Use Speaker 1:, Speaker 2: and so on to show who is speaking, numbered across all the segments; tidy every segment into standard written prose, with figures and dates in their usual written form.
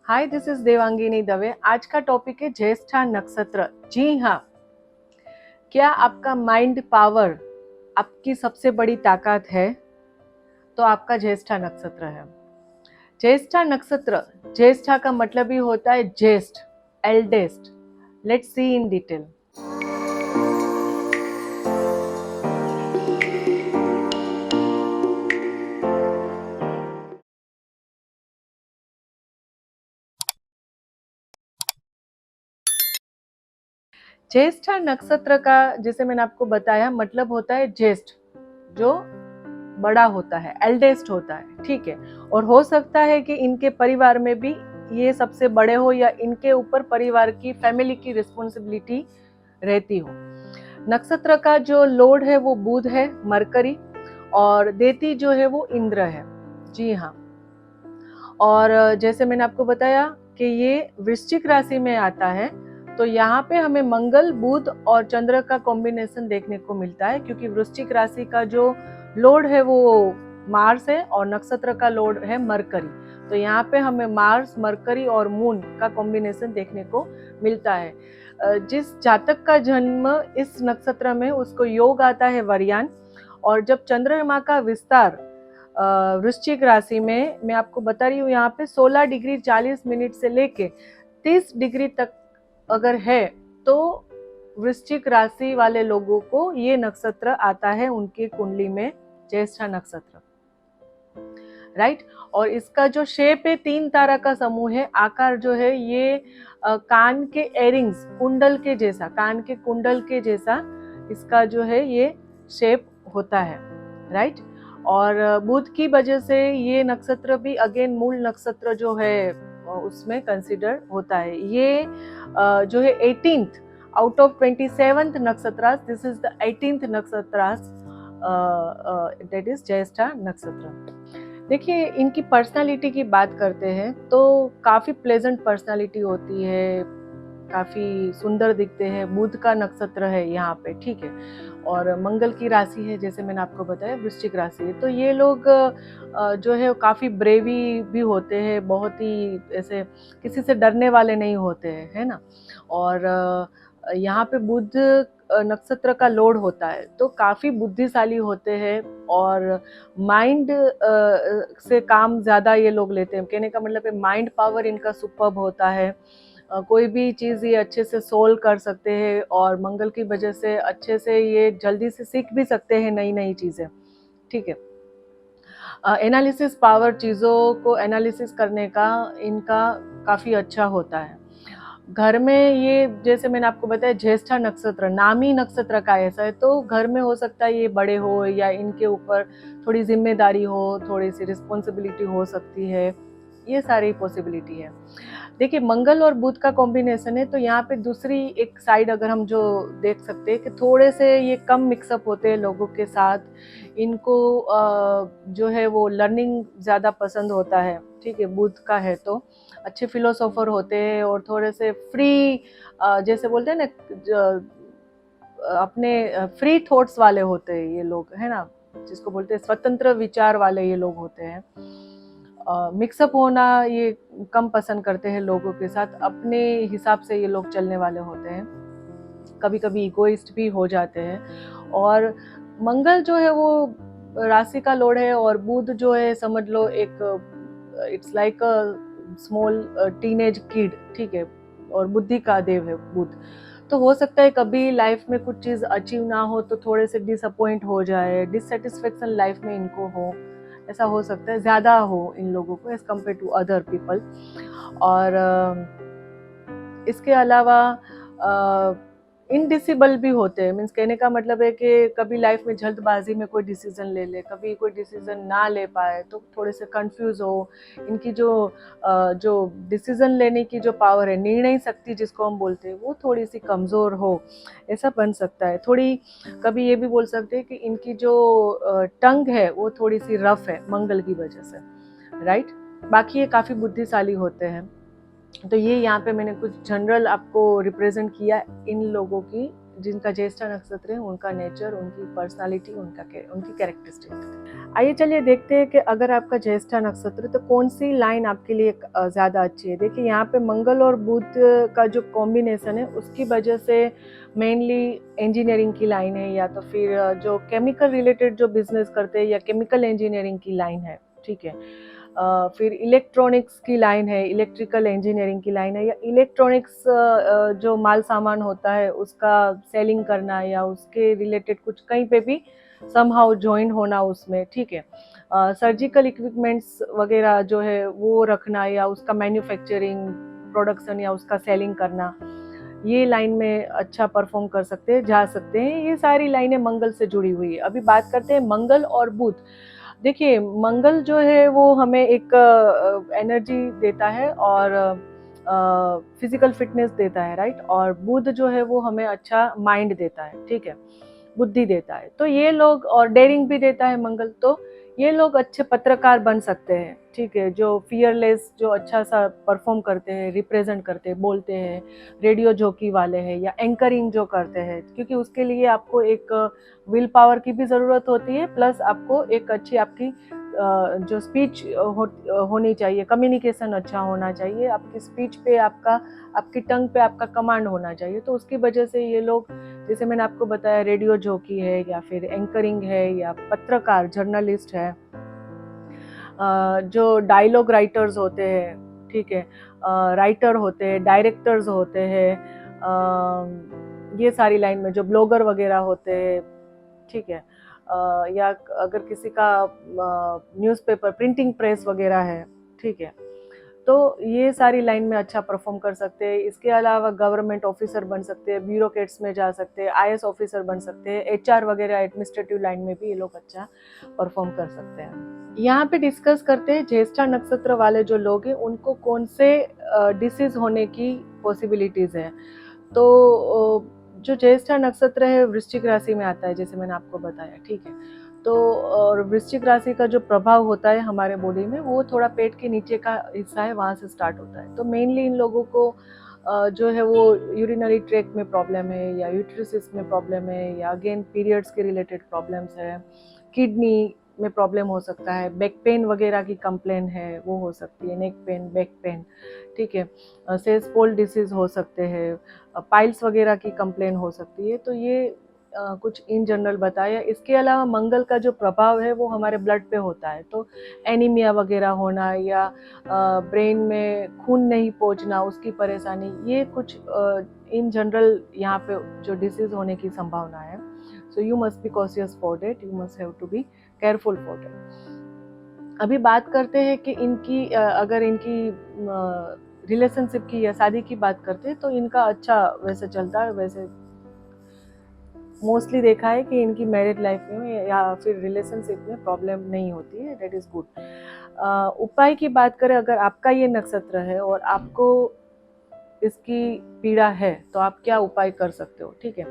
Speaker 1: Hi, this is Devangini Dave. आज का topic है ज्येष्ठा नक्षत्र। जी हाँ, क्या आपका माइंड पावर आपकी सबसे बड़ी ताकत है? तो आपका ज्येष्ठा नक्षत्र है। ज्येष्ठा नक्षत्र, ज्येष्ठा का मतलब ही होता है ज्येष्ठ, eldest. Let's see in detail. Jyeshtha नक्षत्र का, जैसे मैंने आपको बताया, मतलब होता है ज्येष्ठ, जो बड़ा होता है, एल्डेस्ट होता है। ठीक है। और हो सकता है कि इनके परिवार में भी ये सबसे बड़े हो, या इनके ऊपर परिवार की, फैमिली की रिस्पॉन्सिबिलिटी रहती हो। नक्षत्र का जो लॉर्ड है वो बुध है, मरकरी, और देती जो है वो इंद्र है। जी हाँ। और जैसे मैंने आपको बताया कि ये वृश्चिक राशि में आता है, तो यहाँ पे हमें मंगल, बुध और चंद्र का कॉम्बिनेशन देखने को मिलता है, क्योंकि वृश्चिक राशि का जो लॉर्ड है वो मार्स है और नक्षत्र का लॉर्ड है मरकरी। तो यहाँ पे हमें मार्स, मरकरी और मून का कॉम्बिनेशन देखने को मिलता है। जिस जातक का जन्म इस नक्षत्र में, उसको योग आता है वर्यान। और जब चंद्रमा का विस्तार वृश्चिक राशि में, मैं आपको बता रही हूँ, यहाँ पे 16 डिग्री 40 मिनट से लेके 30 डिग्री तक अगर है, तो वृश्चिक राशि वाले लोगों को ये नक्षत्र आता है उनकी कुंडली में, ज्येष्ठा नक्षत्र। राइट। और इसका जो शेप है, 3 तारा का समूह है। आकार जो है ये कान के एयरिंग्स, कुंडल के जैसा, कान के कुंडल के जैसा इसका जो है ये शेप होता है। राइट। और बुध की वजह से ये नक्षत्र भी अगेन मूल नक्षत्र जो है उसमें कंसिडर होता है। ये जो है 18th out of 27th nakshatras, this is the 18th nakshatras, that is Jyeshtha nakshatra. देखिए, इनकी पर्सनालिटी की बात करते हैं तो काफ़ी प्लेजेंट पर्सनालिटी होती है, काफ़ी सुंदर दिखते हैं। बुध का नक्षत्र है यहाँ पे, ठीक है। और मंगल की राशि है, जैसे मैंने आपको बताया वृश्चिक राशि है। तो ये लोग जो है काफ़ी ब्रेवी भी होते हैं, बहुत ही ऐसे किसी से डरने वाले नहीं होते हैं, है ना। और यहाँ पे बुध नक्षत्र का लोड होता है, तो काफ़ी बुद्धिशाली होते हैं और माइंड से काम ज़्यादा ये लोग लेते हैं। कहने का मतलब है माइंड पावर इनका सुपर्ब होता है। कोई भी चीज़ ये अच्छे से सोल्व कर सकते हैं, और मंगल की वजह से अच्छे से ये जल्दी से सीख भी सकते हैं नई नई चीज़ें। ठीक है। एनालिसिस पावर, चीज़ों को एनालिसिस करने का इनका काफ़ी अच्छा होता है। घर में ये, जैसे मैंने आपको बताया, ज्येष्ठा नक्षत्र नाम ही नक्षत्र का ऐसा है, तो घर में हो सकता है ये बड़े हो, या इनके ऊपर थोड़ी जिम्मेदारी हो, थोड़ी सी रिस्पॉन्सिबिलिटी हो सकती है। ये सारी पॉसिबिलिटी है। देखिए, मंगल और बुध का कॉम्बिनेशन है, तो यहाँ पे दूसरी एक साइड अगर हम जो देख सकते हैं कि थोड़े से ये कम मिक्सअप होते हैं लोगों के साथ। इनको जो है वो लर्निंग ज़्यादा पसंद होता है। ठीक है। बुध का है तो अच्छे फिलोसोफर होते हैं और थोड़े से फ्री, जैसे बोलते हैं ना, अपने फ्री थॉट्स वाले होते हैं ये लोग, है ना, जिसको बोलते हैं स्वतंत्र विचार वाले ये लोग होते हैं। मिक्सअप होना ये कम पसंद करते हैं लोगों के साथ, अपने हिसाब से ये लोग चलने वाले होते हैं। कभी कभी इगोइस्ट भी हो जाते हैं। और मंगल जो है वो राशि का लॉर्ड है, और बुध जो है समझ लो एक, it's like a small teenage kid. ठीक है। और बुद्धि का देव है बुध। तो हो सकता है कभी लाइफ में कुछ चीज़ अचीव ना हो तो थोड़े से डिसअपॉइंट हो जाए, डिससेटिस्फेक्शन लाइफ में इनको हो, ऐसा हो सकता है, ज़्यादा हो इन लोगों को as compare to other people. और इसके अलावा इनडिसिबल भी होते हैं। मीन्स कहने का मतलब है कि कभी लाइफ में जल्दबाजी में कोई डिसीजन ले ले, कभी कोई डिसीजन ना ले पाए तो थोड़े से कंफ्यूज हो। इनकी जो डिसीजन लेने की जो पावर है, निर्णय शक्ति जिसको हम बोलते हैं, वो थोड़ी सी कमज़ोर हो, ऐसा बन सकता है। थोड़ी कभी ये भी बोल सकते हैं कि इनकी जो टंग है वो थोड़ी सी रफ है मंगल की वजह से। राइट। बाकी ये काफ़ी बुद्धिशाली होते हैं। तो ये यहाँ पे मैंने कुछ जनरल आपको रिप्रेजेंट किया इन लोगों की जिनका ज्येष्ठा नक्षत्र है उनका नेचर, उनकी पर्सनालिटी, उनकी कैरेक्टरिस्टिक। आइए चलिए देखते हैं कि अगर आपका ज्येष्ठा नक्षत्र तो कौन सी लाइन आपके लिए ज़्यादा अच्छी है। देखिए यहाँ पे मंगल और बुध का जो कॉम्बिनेशन है उसकी वजह से मेनली इंजीनियरिंग की लाइन है, या तो फिर जो केमिकल रिलेटेड जो बिजनेस करते हैं या केमिकल इंजीनियरिंग की लाइन है, ठीक है। फिर इलेक्ट्रॉनिक्स की लाइन है, इलेक्ट्रिकल इंजीनियरिंग की लाइन है, या इलेक्ट्रॉनिक्स जो माल सामान होता है उसका सेलिंग करना या उसके रिलेटेड कुछ कहीं पे भी समहाउ ज्वाइन होना उसमें, ठीक है। सर्जिकल इक्विपमेंट्स वगैरह जो है वो रखना या उसका मैन्युफैक्चरिंग, प्रोडक्शन या उसका सेलिंग करना, ये लाइन में अच्छा परफॉर्म कर सकते हैं, जा सकते हैं। ये सारी लाइनें मंगल से जुड़ी हुई है। अभी बात करते हैं मंगल और बुध। देखिए मंगल जो है वो हमें एक एनर्जी देता है और फिजिकल फिटनेस देता है, राइट। और बुध जो है वो हमें अच्छा माइंड देता है, ठीक है, बुद्धि देता है। तो ये लोग, और डेयरिंग भी देता है मंगल, तो ये लोग अच्छे पत्रकार बन सकते हैं, ठीक है, जो फियरलेस, जो अच्छा सा परफॉर्म करते हैं, रिप्रेजेंट करते हैं, बोलते हैं, रेडियो जॉकी वाले हैं या एंकरिंग जो करते हैं, क्योंकि उसके लिए आपको एक विल पावर की भी ज़रूरत होती है, प्लस आपको एक अच्छी आपकी जो स्पीच होनी चाहिए, कम्युनिकेशन अच्छा होना चाहिए, आपकी स्पीच पे आपकी टंग पे आपका कमांड होना चाहिए। तो उसकी वजह से ये लोग, जैसे मैंने आपको बताया, रेडियो जॉकी है या फिर एंकरिंग है या पत्रकार, जर्नलिस्ट है, जो डायलॉग राइटर्स होते हैं, ठीक है, राइटर होते हैं, डायरेक्टर्स होते हैं, ये सारी लाइन में जो ब्लॉगर वगैरह होते हैं, ठीक है, या अगर किसी का न्यूज़पेपर प्रिंटिंग प्रेस वगैरह है, ठीक है, तो ये सारी लाइन में अच्छा परफॉर्म कर सकते हैं। इसके अलावा गवर्नमेंट ऑफिसर बन सकते हैं, ब्यूरोक्रेट्स में जा सकते हैं, आईएएस ऑफिसर बन सकते हैं, एचआर वगैरह एडमिनिस्ट्रेटिव लाइन में भी ये लोग अच्छा परफॉर्म कर सकते हैं। यहाँ पे डिस्कस करते हैं ज्येष्ठा नक्षत्र वाले जो लोग हैं उनको कौन से डिसीज होने की पॉसिबिलिटीज है। तो जो ज्येष्ठा नक्षत्र है वृश्चिक राशि में आता है, जैसे मैंने आपको बताया, ठीक है। तो और वृश्चिक राशि का जो प्रभाव होता है हमारे बॉडी में वो थोड़ा पेट के नीचे का हिस्सा है, वहाँ से स्टार्ट होता है। तो मेनली इन लोगों को जो है वो यूरिनरी ट्रैक में प्रॉब्लम है, या यूट्रिसिस में प्रॉब्लम है, या अगेन पीरियड्स के रिलेटेड प्रॉब्लम्स है, किडनी में प्रॉब्लम हो सकता है, बैक पेन वगैरह की कंप्लेन है वो हो सकती है, नेक पेन, बैक पेन, ठीक है, सेल्सपोल डिसीज हो सकते हैं, पाइल्स वगैरह की कंप्लेन हो सकती है। तो ये कुछ इन जनरल बताया। इसके अलावा मंगल का जो प्रभाव है वो हमारे ब्लड पे होता है, तो एनीमिया वगैरह होना या ब्रेन में खून नहीं पहुंचना, उसकी परेशानी, ये कुछ इन जनरल यहाँ पे जो डिसीज होने की संभावना है। So you must be cautious for that, you must have to be careful for that. अभी बात करते हैं कि इनकी अगर इनकी रिलेशनशिप की या शादी की बात करते हैं तो इनका अच्छा वैसे चलता है। वैसे मोस्टली देखा है कि इनकी मैरिड लाइफ में या फिर रिलेशनशिप में प्रॉब्लम नहीं होती है, दैट इज़ गुड। उपाय की बात करें, अगर आपका ये नक्षत्र है और आपको इसकी पीड़ा है तो आप क्या उपाय कर सकते हो, ठीक है।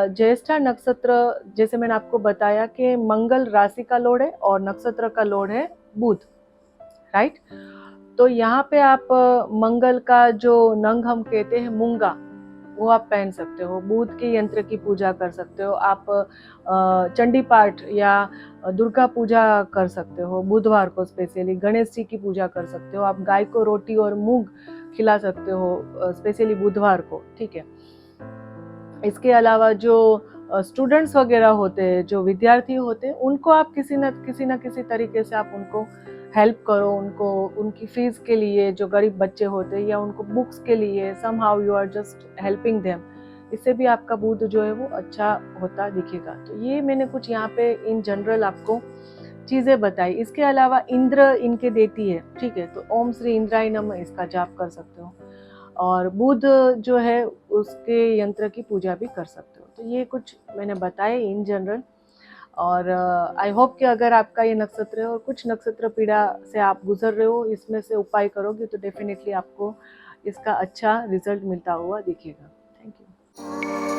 Speaker 1: ज्येष्ठा नक्षत्र, जैसे मैंने आपको बताया कि मंगल राशि का लॉर्ड है और नक्षत्र का लॉर्ड है बुध, राइट। तो यहाँ पे आप मंगल का जो नंग हम कहते हैं मूंगा, वो आप पहन सकते हो। बुध के यंत्र की पूजा कर सकते हो आप, चंडी पाठ या दुर्गा पूजा कर सकते हो बुधवार को, स्पेशली गणेश जी की पूजा कर सकते हो आप, गाय को रोटी और मूंग खिला सकते हो स्पेशली बुधवार को, ठीक है। इसके अलावा जो स्टूडेंट्स वगैरह होते हैं, जो विद्यार्थी होते हैं, उनको आप किसी न किसी तरीके से आप उनको हेल्प करो, उनको उनकी फीस के लिए, जो गरीब बच्चे होते हैं, या उनको बुक्स के लिए, somehow you are just helping them. इससे भी आपका बुध जो है वो अच्छा होता दिखेगा। तो ये मैंने कुछ यहाँ पे इन जनरल आपको चीज़ें बताई। इसके अलावा इंद्र इनके देती है, ठीक है, तो ओम श्री इंद्राय नमः इसका जाप कर सकते हो, और बुध जो है उसके यंत्र की पूजा भी कर सकते हो। तो ये कुछ मैंने बताए इन जनरल, और आई होप कि अगर आपका ये नक्षत्र है और कुछ नक्षत्र पीड़ा से आप गुजर रहे हो, इसमें से उपाय करोगे तो डेफिनेटली आपको इसका अच्छा रिजल्ट मिलता हुआ दिखेगा। Thank you.